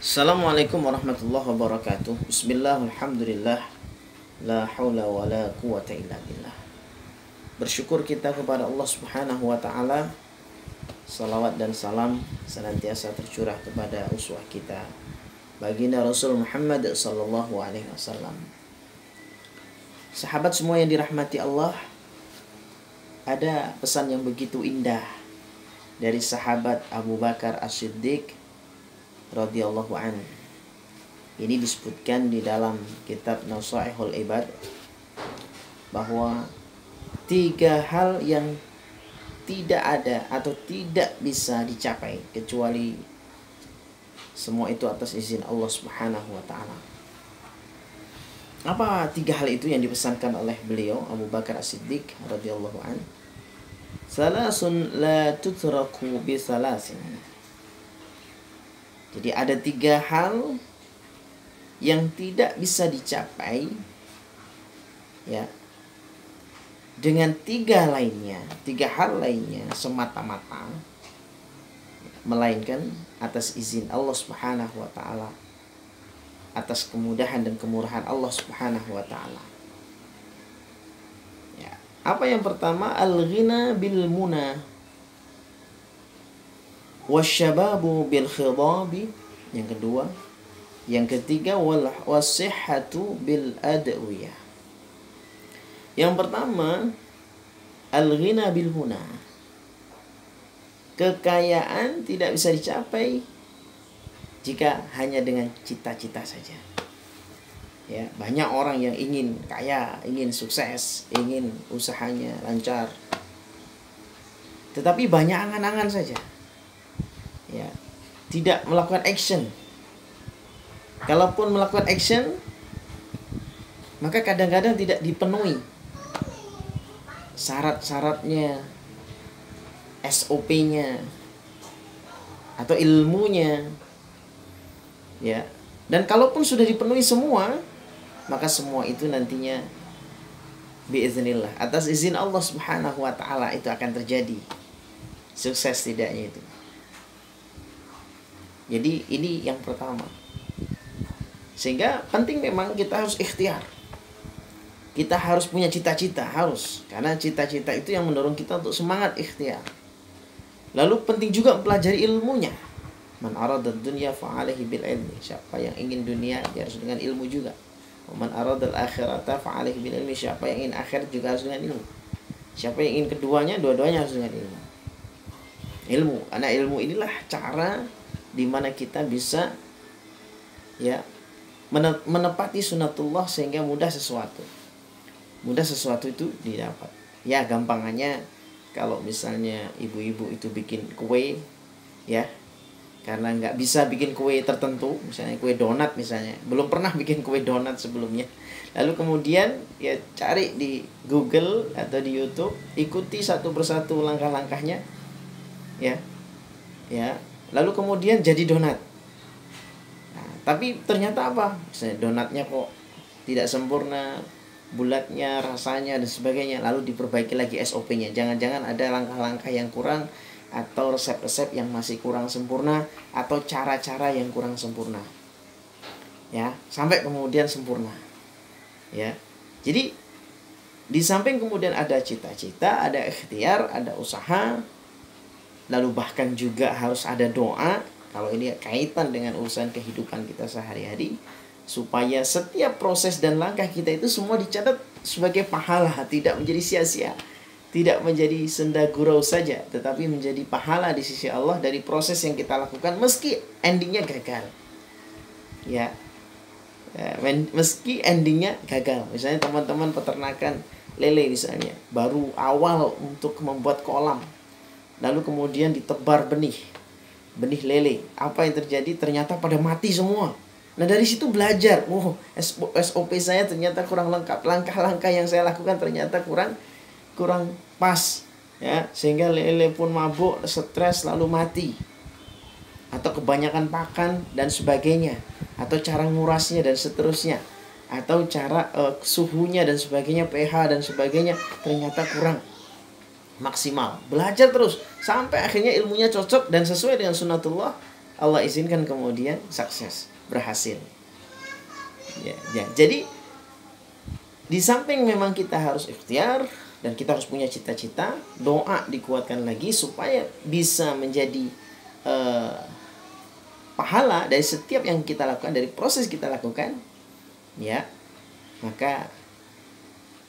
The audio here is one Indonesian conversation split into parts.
Assalamualaikum warahmatullahi wabarakatuh. Bismillah, alhamdulillah, la haula wa la quwata illa billah. Bersyukur kita kepada Allah subhanahu wa ta'ala. Salawat dan salam senantiasa tercurah kepada uswah kita, baginda Rasul Muhammad sallallahu alaihi wasallam. Sahabat semua yang dirahmati Allah, ada pesan yang begitu indah dari sahabat Abu Bakar As-Siddiq radhiyallahu anhu. Ini disebutkan di dalam kitab Nasaihul Ibad bahwa 3 hal yang tidak ada atau tidak bisa dicapai kecuali semua itu atas izin Allah Subhanahu wa taala. Apa 3 hal itu yang dipesankan oleh beliau Abu Bakar As-Siddiq radhiyallahu anhu? Salasun la tutraku bi salasin. Jadi ada 3 hal yang tidak bisa dicapai ya dengan 3 lainnya, 3 hal lainnya semata-mata melainkan atas izin Allah Subhanahu wa taala, atas kemudahan dan kemurahan Allah Subhanahu wa taala. Ya, apa yang pertama? Al-ghina bil muna wasyababu bil khidabi, yang kedua. Yang ketiga wasihhatu bil adwiyah. Yang pertama, al-ghina bil huna. Kekayaan tidak bisa dicapai jika hanya dengan cita-cita saja. Ya, banyak orang yang ingin kaya, ingin sukses, ingin usahanya lancar, tetapi banyak angan-angan saja. Ya, tidak melakukan action. Kalaupun melakukan action, maka kadang-kadang tidak dipenuhi syarat-syaratnya, SOP-nya, atau ilmunya. Ya, dan kalaupun sudah dipenuhi semua, maka semua itu nantinya biiznillah, atas izin Allah Subhanahu wa taala itu akan terjadi. Sukses tidaknya itu. Jadi ini yang pertama. Sehingga penting memang kita harus ikhtiar. Kita harus punya cita-cita, harus. Karena cita-cita itu yang mendorong kita untuk semangat ikhtiar. Lalu penting juga mempelajari ilmunya. Man aradad dunya fa'alaihi bil ilmi. Siapa yang ingin dunia, dia harus dengan ilmu juga. Man aradal akhirata fa'alaihi bil ilmi. Siapa yang ingin akhirat juga harus dengan ilmu. Siapa yang ingin keduanya, dua-duanya harus dengan ilmu. Ilmu, karena ilmu inilah cara di mana kita bisa ya menepati sunatullah sehingga mudah sesuatu itu didapat. Ya, gampangannya kalau misalnya ibu-ibu itu bikin kue ya, karena nggak bisa bikin kue tertentu, misalnya kue donat misalnya, belum pernah bikin kue donat sebelumnya, lalu kemudian ya cari di Google atau di YouTube, ikuti satu persatu langkah-langkahnya ya, lalu kemudian jadi donat. Nah, tapi ternyata apa? Misalnya donatnya kok tidak sempurna, bulatnya, rasanya dan sebagainya. Lalu diperbaiki lagi SOP-nya. Jangan-jangan ada langkah-langkah yang kurang, atau resep-resep yang masih kurang sempurna, atau cara-cara yang kurang sempurna. Ya, sampai kemudian sempurna. Ya. Jadi di samping kemudian ada cita-cita, ada ikhtiar, ada usaha, lalu bahkan juga harus ada doa. Kalau ini kaitan dengan urusan kehidupan kita sehari-hari, supaya setiap proses dan langkah kita itu semua dicatat sebagai pahala, tidak menjadi sia-sia, tidak menjadi senda gurau saja, tetapi menjadi pahala di sisi Allah dari proses yang kita lakukan meski endingnya gagal. Ya, meski endingnya gagal. Misalnya teman-teman peternakan lele misalnya, baru awal untuk membuat kolam, lalu kemudian ditebar benih lele. Apa yang terjadi? Ternyata pada mati semua. Nah, dari situ belajar, SOP saya ternyata kurang lengkap, langkah-langkah yang saya lakukan ternyata kurang pas ya, sehingga lele pun mabuk, stres, lalu mati, atau kebanyakan pakan dan sebagainya, atau cara ngurasnya dan seterusnya, atau cara suhunya dan sebagainya, pH dan sebagainya ternyata kurang maksimal. Belajar terus sampai akhirnya ilmunya cocok dan sesuai dengan sunatullah Allah izinkan kemudian sukses, berhasil. Jadi di samping memang kita harus ikhtiar dan kita harus punya cita-cita, doa dikuatkan lagi supaya bisa menjadi pahala dari setiap yang kita lakukan, dari proses kita lakukan, ya. Maka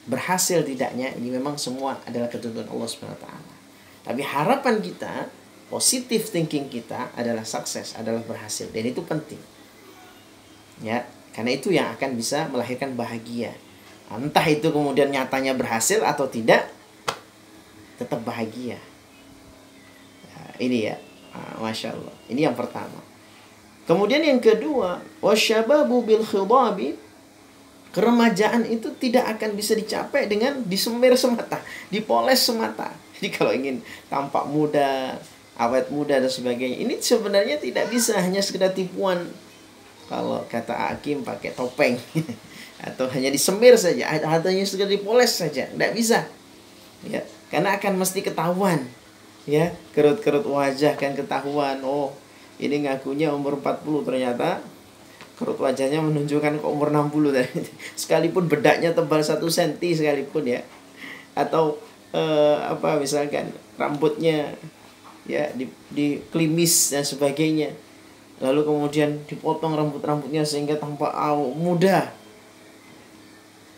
berhasil tidaknya ini memang semua adalah ketentuan Allah Subhanahu wa taala. Tapi harapan kita, positive thinking kita adalah sukses, adalah berhasil, dan itu penting. Ya, karena itu yang akan bisa melahirkan bahagia. Entah itu kemudian nyatanya berhasil atau tidak, tetap bahagia. Nah, ini ya, Masya Allah. Ini yang pertama. Kemudian yang kedua, wasyababu bil khidabi, keremajaan itu tidak akan bisa dicapai dengan disemir semata, dipoles semata. Jadi kalau ingin tampak muda, awet muda dan sebagainya, ini sebenarnya tidak bisa hanya sekedar tipuan. Kalau kata Hakim pakai topeng atau hanya disemir saja, hanya sekedar dipoles saja, tidak bisa. Ya, karena akan mesti ketahuan. Ya, kerut-kerut wajah kan ketahuan. Oh, ini ngakunya umur 40, ternyata kerut wajahnya menunjukkan ke umur 60 tadi. Sekalipun bedaknya tebal 1 cm sekalipun ya. Atau misalkan rambutnya ya diklimis dan sebagainya. Lalu kemudian dipotong rambut-rambutnya sehingga tampak muda.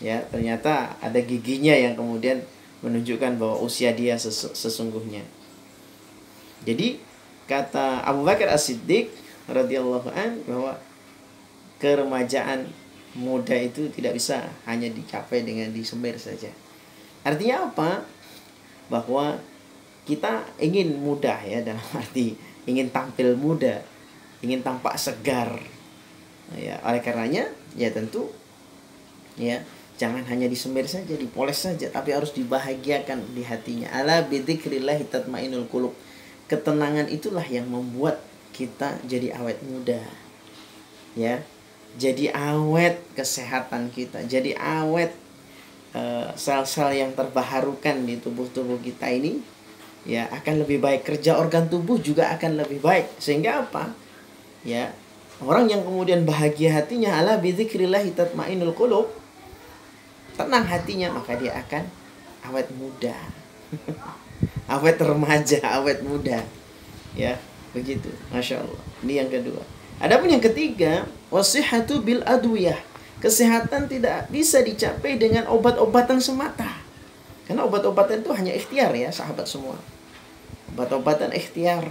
Ya, ternyata ada giginya yang kemudian menunjukkan bahwa usia dia sesungguhnya. Jadi kata Abu Bakar As-Siddiq radhiyallahu an bahwa keremajaan muda itu tidak bisa hanya dicapai dengan disemir saja. Artinya apa? Bahwa kita ingin muda ya, dalam arti ingin tampil muda, ingin tampak segar. Ya, oleh karenanya ya tentu ya jangan hanya disemir saja, dipoles saja, tapi harus dibahagiakan di hatinya. Ala bidzikrillah tatmainul qulub. Ketenangan itulah yang membuat kita jadi awet muda. Ya. Jadi awet kesehatan kita, jadi awet sel-sel yang terbaharukan di tubuh-tubuh kita ini ya akan lebih baik, kerja organ tubuh juga akan lebih baik. Sehingga apa? Ya, orang yang kemudian bahagia hatinya, ala bidzikrillah tatmainul qulub, tenang hatinya, maka dia akan awet muda. Awet remaja, awet muda. Ya, begitu. Masya Allah. Ini yang kedua. Adapun yang ketiga, wasihatu bil adwiyah. Kesehatan tidak bisa dicapai dengan obat-obatan semata. Karena obat-obatan itu hanya ikhtiar ya, sahabat semua. Obat-obatan ikhtiar.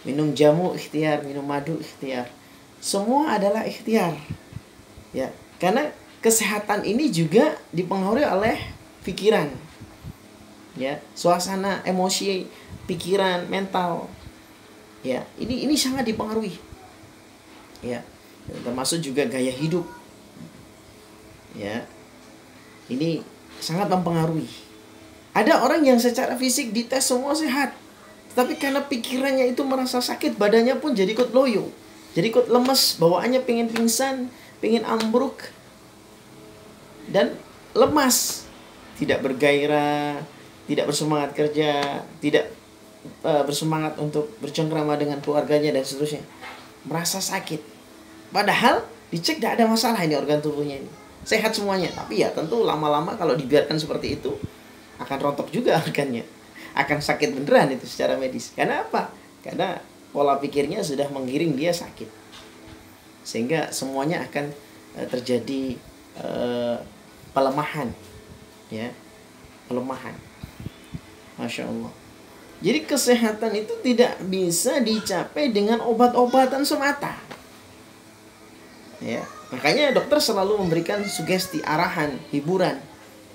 Minum jamu ikhtiar, minum madu ikhtiar. Semua adalah ikhtiar. Ya, karena kesehatan ini juga dipengaruhi oleh pikiran. Ya, suasana, emosi, pikiran, mental. Ya, ini sangat dipengaruhi. Ya, termasuk juga gaya hidup. Ya, ini sangat mempengaruhi. Ada orang yang secara fisik dites semua sehat, tapi karena pikirannya itu merasa sakit, badannya pun jadi ikut loyo, jadi ikut lemes, bawaannya pengen pingsan, pengen ambruk, dan lemas, tidak bergairah, tidak bersemangat kerja, tidak bersemangat untuk bercengkrama dengan keluarganya dan seterusnya, merasa sakit. Padahal dicek tidak ada masalah ini organ tubuhnya ini, sehat semuanya. Tapi ya tentu lama-lama kalau dibiarkan seperti itu akan rontok juga organnya, akan sakit beneran itu secara medis. Karena apa? Karena pola pikirnya sudah menggiring dia sakit, sehingga semuanya akan terjadi pelemahan, ya, pelemahan. Masya Allah. Jadi kesehatan itu tidak bisa dicapai dengan obat-obatan semata. Ya, makanya dokter selalu memberikan sugesti, arahan, hiburan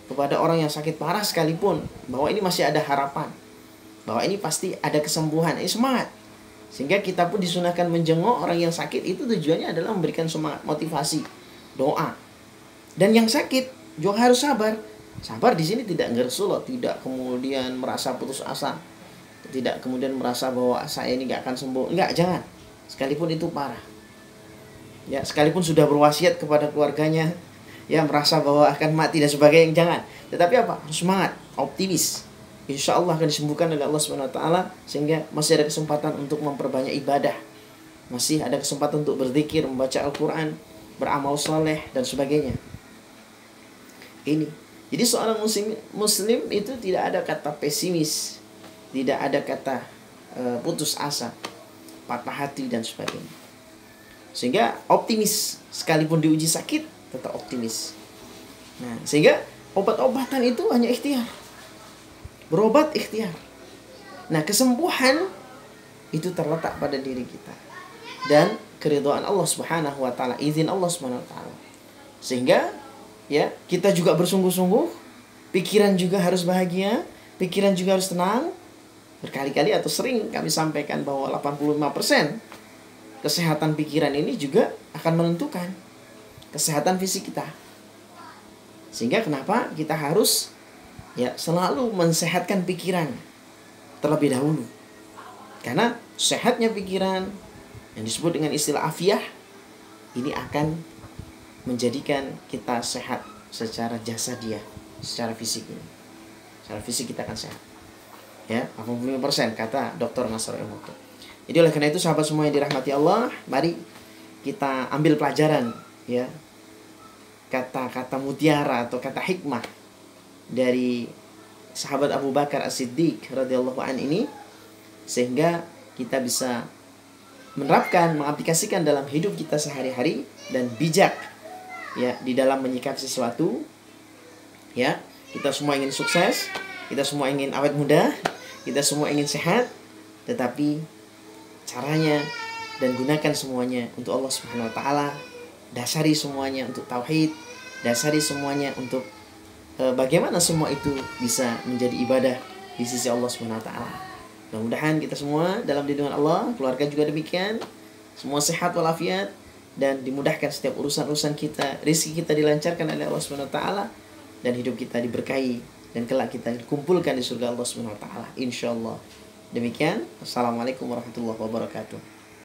kepada orang yang sakit parah sekalipun, bahwa ini masih ada harapan, bahwa ini pasti ada kesembuhan. Ini semangat. Sehingga kita pun disunahkan menjenguk orang yang sakit. Itu tujuannya adalah memberikan semangat, motivasi, doa. Dan yang sakit juga harus sabar. Sabar di sini tidak ngersul, tidak kemudian merasa putus asa, tidak kemudian merasa bahwa saya ini gak akan sembuh. Enggak, jangan. Sekalipun itu parah. Ya, sekalipun sudah berwasiat kepada keluarganya, ya, merasa bahwa akan mati dan sebagainya, jangan. Tetapi apa? Harus semangat, optimis. Insya Allah akan disembuhkan oleh Allah Subhanahu wa taala, sehingga masih ada kesempatan untuk memperbanyak ibadah. masih ada kesempatan untuk berzikir, membaca Al-Quran, beramal soleh, dan sebagainya. Ini. Jadi seorang muslim itu tidak ada kata pesimis, tidak ada kata putus asa, patah hati, dan sebagainya. Sehingga optimis, sekalipun diuji sakit, tetap optimis. Nah, sehingga obat-obatan itu hanya ikhtiar. Berobat ikhtiar. Nah, kesembuhan itu terletak pada diri kita dan keridhaan Allah Subhanahu wa taala, izin Allah Subhanahu wa taala. Sehingga ya, kita juga bersungguh-sungguh, pikiran juga harus bahagia, pikiran juga harus tenang. Berkali-kali atau sering kami sampaikan bahwa 85% kesehatan pikiran ini juga akan menentukan kesehatan fisik kita. Sehingga kenapa kita harus ya selalu mensehatkan pikiran terlebih dahulu. Karena sehatnya pikiran yang disebut dengan istilah afiah ini akan menjadikan kita sehat secara jasadiah, secara fisik ini. Secara fisik kita akan sehat. Ya, 85% kata Dr. Nasr Emoto. Jadi oleh karena itu sahabat semua yang dirahmati Allah, mari kita ambil pelajaran ya. Kata-kata mutiara atau kata hikmah dari sahabat Abu Bakar As-Siddiq radhiyallahu an ini, sehingga kita bisa menerapkan, mengaplikasikan dalam hidup kita sehari-hari dan bijak ya di dalam menyikapi sesuatu. Ya, kita semua ingin sukses, kita semua ingin awet muda, kita semua ingin sehat, tetapi caranya dan gunakan semuanya untuk Allah Subhanahu wa taala. Dasari semuanya untuk tauhid, dasari semuanya untuk bagaimana semua itu bisa menjadi ibadah di sisi Allah Subhanahu wa taala. Mudah-mudahan kita semua dalam lindungan Allah, keluarga juga demikian, semua sehat walafiat dan dimudahkan setiap urusan-urusan kita, rezeki kita dilancarkan oleh Allah Subhanahu wa taala dan hidup kita diberkahi dan kelak kita dikumpulkan di surga Allah Subhanahu wa taala insyaallah. Demikian, assalamualaikum warahmatullahi wabarakatuh.